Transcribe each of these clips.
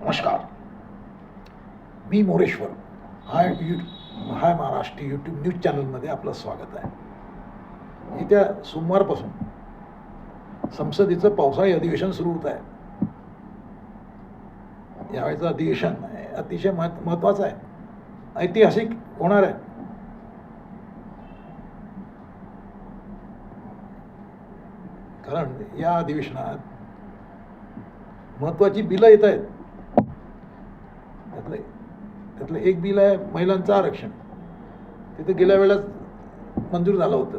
नमस्कार, मी मोरेश्वर. हाय Maharashtra YouTube news चॅनलमध्ये आपलं स्वागत आहे. येत्या सोमवारपासून संसदेचं पावसाळी अधिवेशन सुरू होत आहे. यावेळेचं अधिवेशन अतिशय महत्त्वाचं आहे, ऐतिहासिक होणार आहे. कारण या अधिवेशनात महत्त्वाची बिलं येत आहेत. त्यातलं एक बिल आहे महिलांचं आरक्षण. तिथे गेल्या वेळेलाच मंजूर झालं होतं.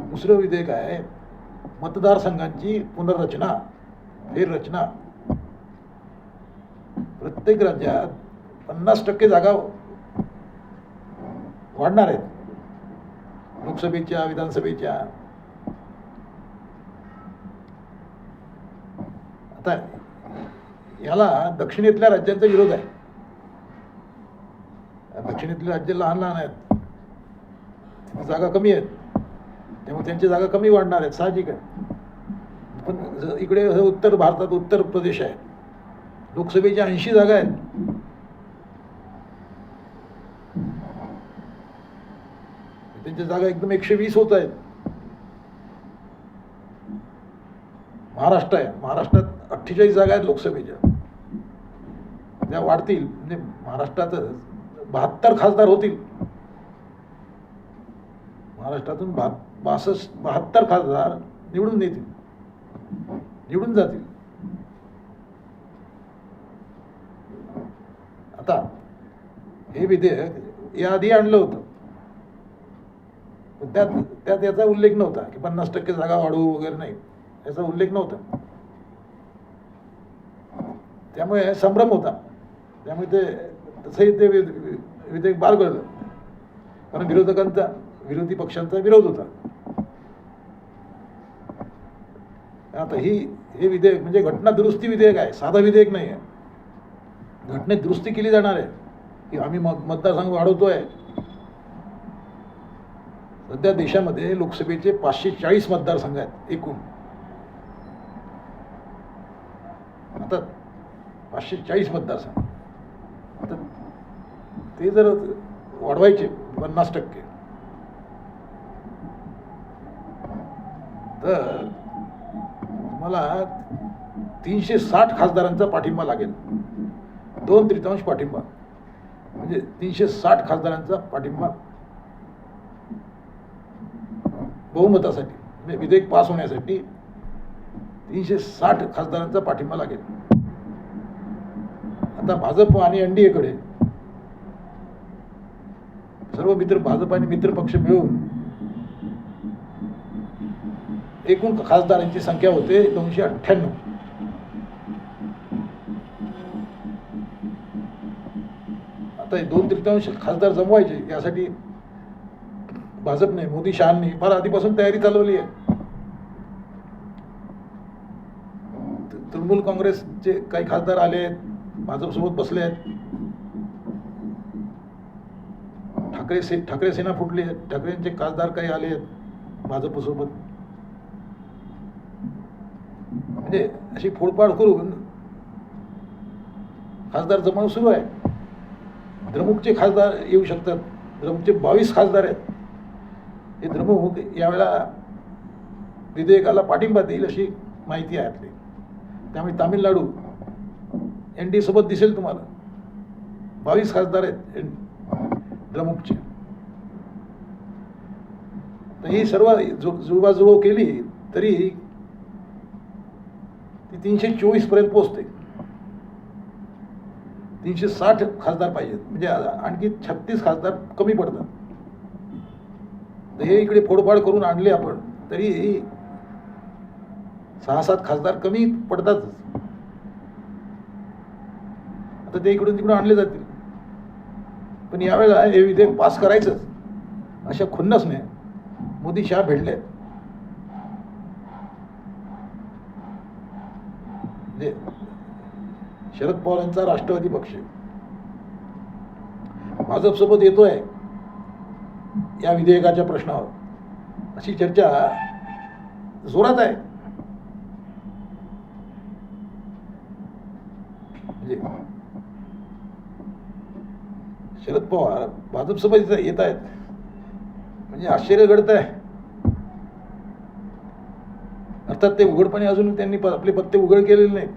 दुसरं विधेयक आहे मतदारसंघांची पुनर्रचना, फेररचना. प्रत्येक राज्यात 50% जागा वाढणार आहेत, लोकसभेच्या, विधानसभेच्या. आता याला दक्षिणेतल्या राज्यांचा विरोध आहे. दक्षिणेतली राज्य लहान लहान आहेत, जागा कमी आहेत, त्यामुळे त्यांची जागा कमी वाढणार आहेत, साहजिक आहे. पण इकडे उत्तर भारतात उत्तर प्रदेश आहे, लोकसभेच्या 80 जागा आहेत. त्यांच्या जागा एकदम 120 होत आहेत. महाराष्ट्र आहे, महाराष्ट्रात 48 जागा आहेत लोकसभेच्या, त्या वाढतील. म्हणजे महाराष्ट्रात 72 खासदार होतील. महाराष्ट्रातून 72 खासदार निवडून येतील, निवडून जातील. आता हे विधेयक याआधी आणलं होतं, पण त्यात याचा उल्लेख नव्हता की 50% जागा वाढवू वगैरे, नाही, याचा उल्लेख नव्हता. त्यामुळे संभ्रम होता. त्यामुळे ते तसंही ते विधेयक बारगळलं, कारण विरोधी पक्षांचा विरोध होता. आता हे विधेयक म्हणजे घटना दुरुस्ती विधेयक आहे, साधं विधेयक नाही आहे. घटनेत दुरुस्ती केली जाणार आहे की आम्ही मतदारसंघ वाढवतोय. सध्या देशामध्ये लोकसभेचे 540 मतदारसंघ आहेत एकूण. आता 540 मतदारसंघ, आता ते जर वाढवायचे 50%, तर मला 360 खासदारांचा पाठिंबा लागेल. 2/3 पाठिंबा, म्हणजे 360 खासदारांचा पाठिंबा बहुमतासाठी, म्हणजे विधेयक पास होण्यासाठी 360 खासदारांचा पाठिंबा लागेल. आता भाजप आणि NDAकडे सर्व भाजप आणि मित्र पक्ष मिळून एकूण खासदारांची संख्या होते 298. आता 2/3 खासदार जमवायचे, यासाठी भाजपने, मोदी शहांनी फार आधीपासून तयारी चालवली आहे. तृणमूल काँग्रेसचे काही खासदार आले आहेत, भाजपसोबत बसले आहेत. ठाकरे सेना फुटली आहे, ठाकरेंचे खासदार काही आले आहेत भाजपसोबत. म्हणजे अशी फोडपाड करून खासदार जमवणं सुरू आहे. द्रमुकचे खासदार येऊ शकतात. द्रमुकचे 22 खासदार आहेत. हे द्रमुक यावेळेला विधेयकाला पाठिंबा देईल अशी माहिती आहे आपली. त्यामुळे तामिळनाडू NDA सोबत दिसेल तुम्हाला. 22 खासदार आहेत द्रमुकचे. तर ही सर्व जुळवाजुळव केली तरी ती 324 पर्यंत पोहोचते. 360 खासदार पाहिजेत, म्हणजे आणखी 36 खासदार कमी पडतात. तर हे इकडे फोडफाड करून आणले आपण तरी 6-7 खासदार कमी पडतातच. आता ते इकडून तिकडून आणले जातील. पण यावेळेला हे विधेयक पास करायचंच अशा खुन्नसने मोदी शहा भेटले. म्हणजे शरद पवारांचा राष्ट्रवादी पक्ष भाजपसोबत येतोय या विधेयकाच्या प्रश्नावर, अशी चर्चा जोरात आहे. म्हणजे शरद पवार भाजपसोबत येत आहेत म्हणजे आश्चर्य घडत आहे. अर्थात ते उघडपणे अजून त्यांनी आपले पत्ते उघड केलेले नाहीत.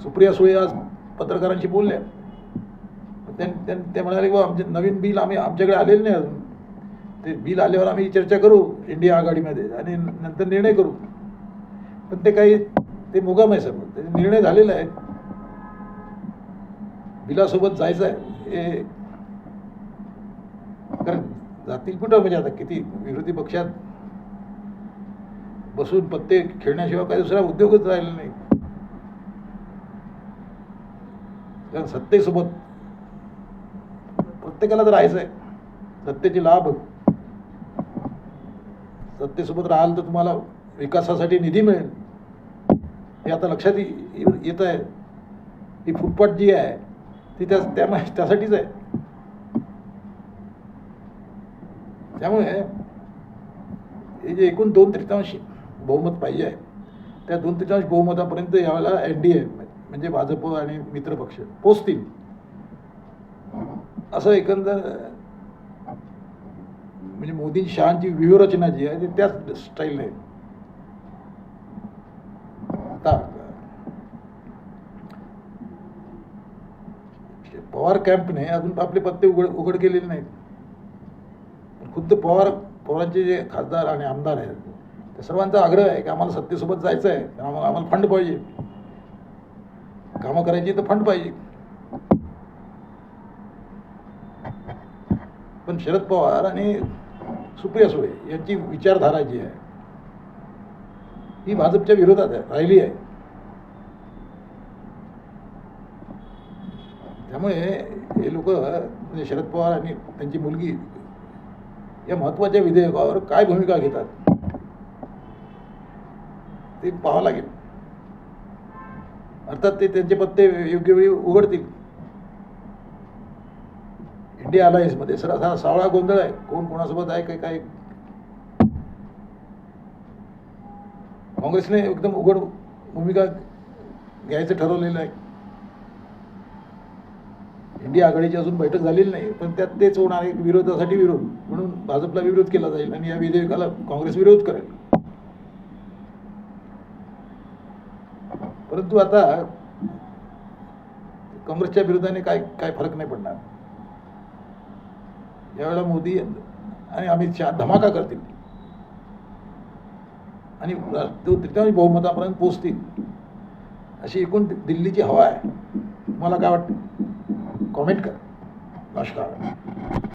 सुप्रिया सुळे आज पत्रकारांशी बोलल्या, ते म्हणाले की आमचे नवीन बिल आमच्याकडे आलेलं नाही अजून, ते बिल आल्यावर आम्ही चर्चा करू इंडिया आघाडीमध्ये आणि नंतर निर्णय करू. पण ते काही ते मुगाम आहे सर्व, ते निर्णय झालेला आहे, बिलासोबत जायचं आहे. हे कारण जातील कुठं, म्हणजे आता किती विरोधी पक्षात बसून पत्ते खेळण्याशिवाय काही दुसरा उद्योगच राहिला नाही. कारण सत्तेसोबत प्रत्येकाला तर राहायचं आहे, सत्तेचे लाभ, सत्तेसोबत राहाल तर तुम्हाला विकासासाठी निधी मिळेल, हे आता लक्षात येत आहे. ही फुटपाथ जी आहे ती त्यासाठीच आहे. त्यामुळे हे जे एकूण 2/3 बहुमत पाहिजे आहे, त्या 2/3 बहुमतापर्यंत यावेळेला NDA म्हणजे भाजप आणि मित्रपक्ष पोचतील, असं एकंदर म्हणजे मोदी शहांची व्यूहरचना जी आहे ती त्याच स्टाईलने. आता पवार कॅम्पने अजून आपले पत्ते उघड केलेले नाहीत. खुद्द पवारांचे जे खासदार आणि आमदार आहेत त्या सर्वांचा आग्रह आहे की आम्हाला सत्तेसोबत जायचं आहे, आम्हाला फंड पाहिजे, कामं करायची तर फंड पाहिजे. पण शरद पवार आणि सुप्रिया सुळे यांची विचारधारा जी आहे ही भाजपच्या विरोधात राहिली आहे. त्यामुळे हे लोक म्हणजे शरद पवार आणि त्यांची मुलगी या महत्त्वाच्या विधेयकावर काय भूमिका घेतात ते पाहावं लागेल. अर्थात ते त्यांचे पत्ते योग्य वेळी उघडतील. इंडिया अलायन्समध्ये सावळा गोंधळ आहे, कोण कोणासोबत आहे काय. काँग्रेसने एकदम उघड भूमिका घ्यायचं ठरवलेलं आहे. इंडिया आघाडीची अजून बैठक झालेली नाही, पण त्यात तेच होणार आहे, विरोधासाठी विरोध म्हणून भाजपला विरोध केला जाईल आणि या विधेयकाला काँग्रेस विरोध करेल. परंतु आता काँग्रेसच्या विरोधाने काय फरक नाही पडणार. यावेळेला मोदी आणि अमित शहा धमाका करतील आणि 2/3 बहुमतापर्यंत पोहोचतील अशी एकूण दिल्लीची हवा आहे. तुम्हाला काय वाटतं? कॉमेंट करा. नमस्कार.